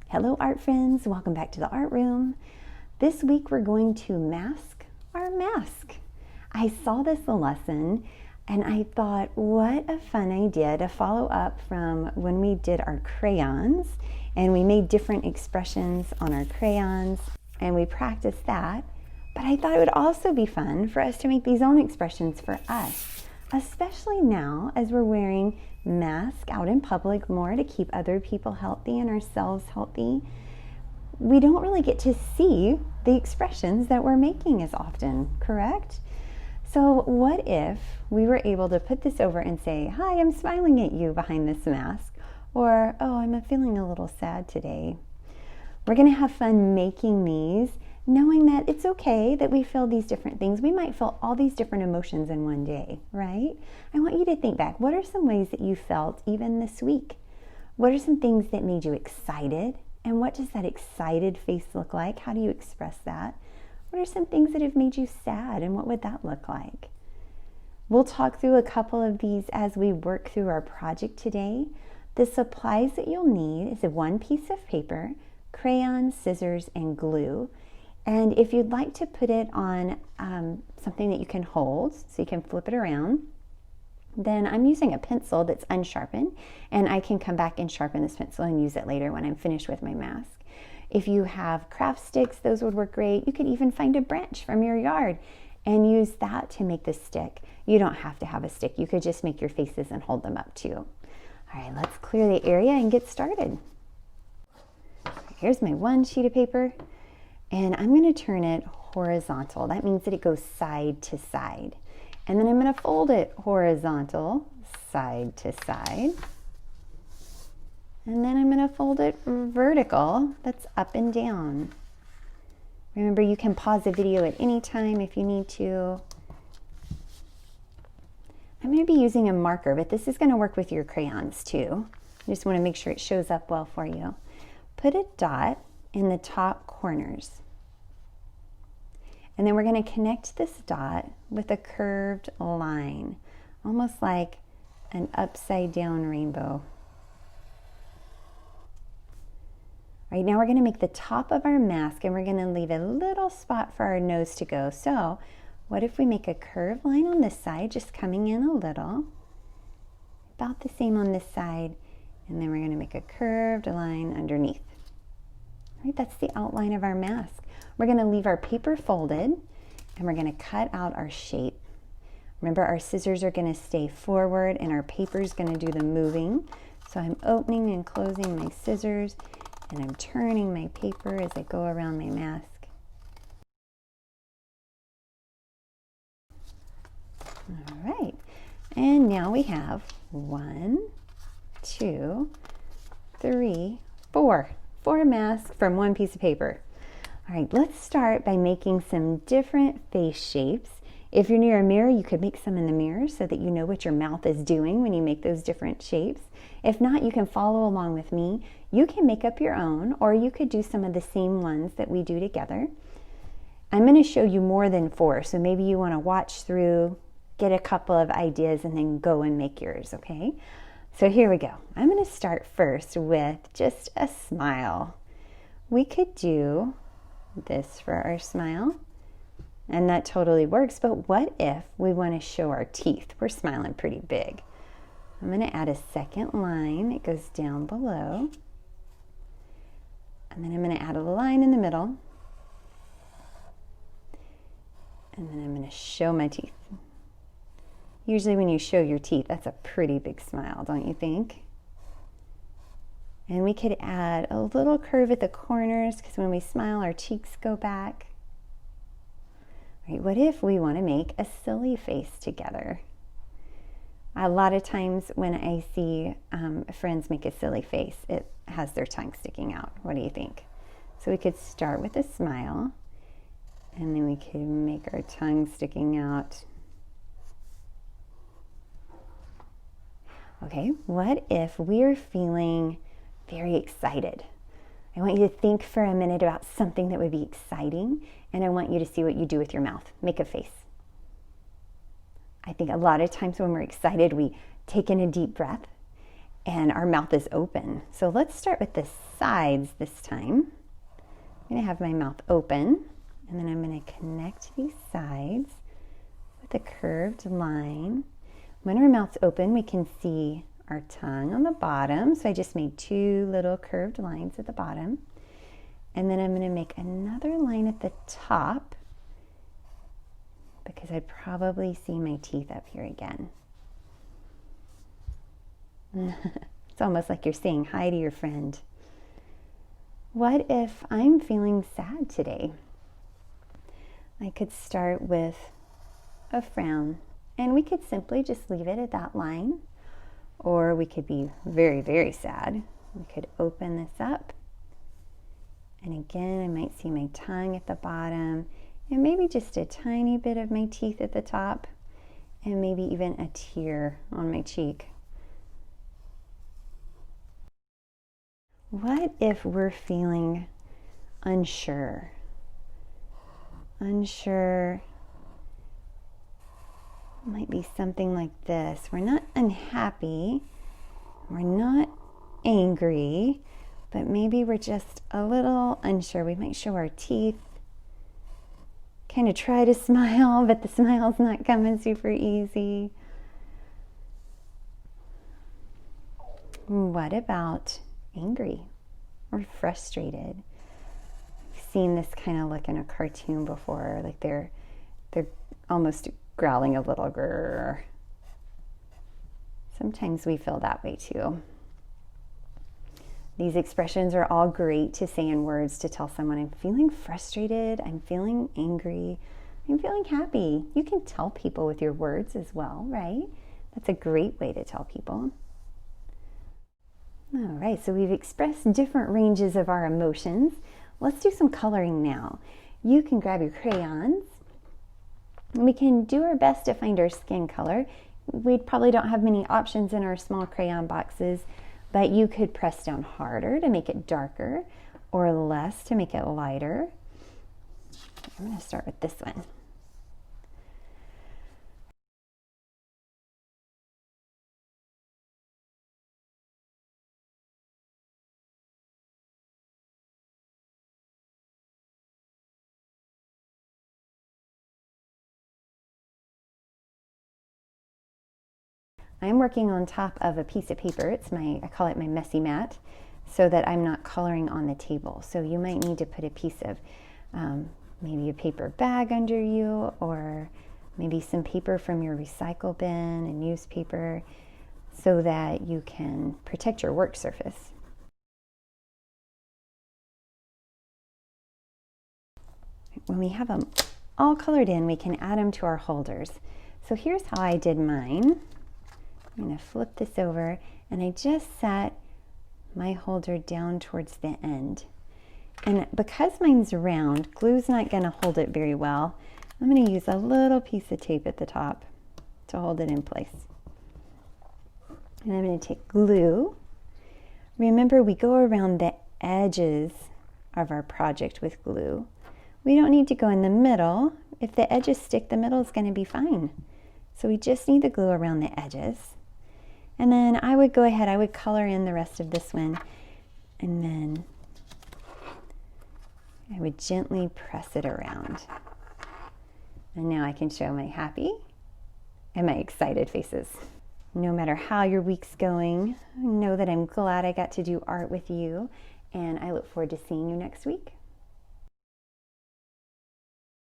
Hello art friends, welcome back to the art room. This week we're going to mask our mask. I saw this lesson and I thought, what a fun idea to follow up from when we did our crayons and we made different expressions on our crayons and we practiced that. But I thought it would also be fun for us to make these own expressions for us, especially now as we're wearing masks out in public more to keep other people healthy and ourselves healthy. We don't really get to see the expressions that we're making as often, correct? So what if we were able to put this over and say, hi, I'm smiling at you behind this mask, or, oh, I'm feeling a little sad today. We're going to have fun making these, knowing that it's okay that we feel these different things. We might feel all these different emotions in one day, right? I want you to think back. What are some ways that you felt even this week? What are some things that made you excited? And what does that excited face look like? How do you express that? What are some things that have made you sad, and what would that look like? We'll talk through a couple of these as we work through our project today. The supplies that you'll need is one piece of paper, crayons, scissors, and glue. And if you'd like to put it on something that you can hold, so you can flip it around, then I'm using a pencil that's unsharpened, and I can come back and sharpen this pencil and use it later when I'm finished with my mask. If you have craft sticks, those would work great. You could even find a branch from your yard and use that to make the stick. You don't have to have a stick. You could just make your faces and hold them up too. All right, let's clear the area and get started. Here's my one sheet of paper. And I'm going to turn it horizontal. That means that it goes side to side. And then I'm going to fold it horizontal, side to side. And then I'm going to fold it vertical, that's up and down. Remember, you can pause the video at any time if you need to. I'm going to be using a marker, but this is going to work with your crayons too. I just want to make sure it shows up well for you. Put a dot in the top corners. And then we're going to connect this dot with a curved line, almost like an upside down rainbow. All right, now we're going to make the top of our mask, and we're going to leave a little spot for our nose to go. So what if we make a curved line on this side, just coming in a little, about the same on this side, and then we're going to make a curved line underneath. Right, that's the outline of our mask. We're going to leave our paper folded, and we're going to cut out our shape. Remember, our scissors are going to stay forward and our paper is going to do the moving. So I'm opening and closing my scissors, and I'm turning my paper as I go around my mask. All right, and now we have 1, 2, 3, 4. 4 masks from one piece of paper. All right, let's start by making some different face shapes. If you're near a mirror, you could make some in the mirror so that you know what your mouth is doing when you make those different shapes. If not, you can follow along with me. You can make up your own, or you could do some of the same ones that we do together. I'm going to show you more than 4, so maybe you want to watch through, get a couple of ideas, and then go and make yours, okay? So here we go. I'm going to start first with just a smile. We could do this for our smile, and that totally works, but what if we want to show our teeth? We're smiling pretty big. I'm going to add a second line. It goes down below, and then I'm going to add a line in the middle, and then I'm going to show my teeth. Usually when you show your teeth, that's a pretty big smile, don't you think? And we could add a little curve at the corners, because when we smile, our cheeks go back. All right, what if we want to make a silly face together? A lot of times when I see friends make a silly face, it has their tongue sticking out. What do you think? So we could start with a smile, and then we could make our tongue sticking out. Okay, what if we're feeling very excited? I want you to think for a minute about something that would be exciting, and I want you to see what you do with your mouth. Make a face. I think a lot of times when we're excited, we take in a deep breath, and our mouth is open. So let's start with the sides this time. I'm going to have my mouth open, and then I'm going to connect these sides with a curved line. When our mouth's open, we can see our tongue on the bottom. So I just made 2 little curved lines at the bottom. And then I'm going to make another line at the top because I'd probably see my teeth up here again. It's almost like you're saying hi to your friend. What if I'm feeling sad today? I could start with a frown, and we could simply just leave it at that line, or we could be very, very sad. We could open this up, and again, I might see my tongue at the bottom, and maybe just a tiny bit of my teeth at the top, and maybe even a tear on my cheek. What if we're feeling unsure? Unsure might be something like this. We're not unhappy, we're not angry, but maybe we're just a little unsure. We might show our teeth, kind of try to smile, but the smile's not coming super easy. What about angry or frustrated? I've seen this kind of look in a cartoon before, like they're almost growling a little grrr. Sometimes we feel that way too. These expressions are all great to say in words to tell someone, I'm feeling frustrated, I'm feeling angry, I'm feeling happy. You can tell people with your words as well, right? That's a great way to tell people. All right, so we've expressed different ranges of our emotions. Let's do some coloring now. You can grab your crayons. We can do our best to find our skin color. We probably don't have many options in our small crayon boxes, but you could press down harder to make it darker or less to make it lighter. I'm going to start with this one. I'm working on top of a piece of paper. I call it my messy mat, so that I'm not coloring on the table. So you might need to put a piece of maybe a paper bag under you, or maybe some paper from your recycle bin and newspaper, so that you can protect your work surface. When we have them all colored in, we can add them to our holders. So here's how I did mine. I'm going to flip this over, and I just set my holder down towards the end. And because mine's round, glue's not going to hold it very well. I'm going to use a little piece of tape at the top to hold it in place. And I'm going to take glue. Remember, we go around the edges of our project with glue. We don't need to go in the middle. If the edges stick, the middle is going to be fine. So we just need the glue around the edges. And then I would go ahead, I would color in the rest of this one, and then I would gently press it around. And now I can show my happy and my excited faces. No matter how your week's going, know that I'm glad I got to do art with you, and I look forward to seeing you next week.